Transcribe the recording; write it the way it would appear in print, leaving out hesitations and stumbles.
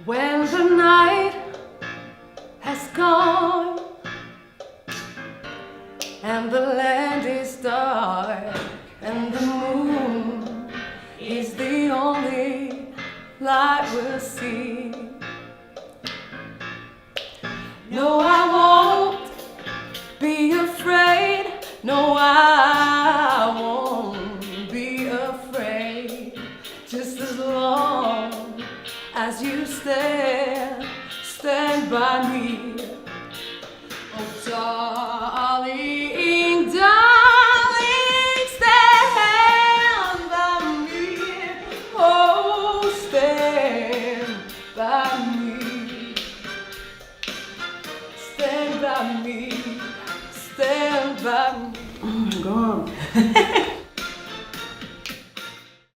When the night has gone and the land is dark and the moon is the only light we'll see. No, I won't be afraid. No, I won't be afraid. Just as long as you stand by me.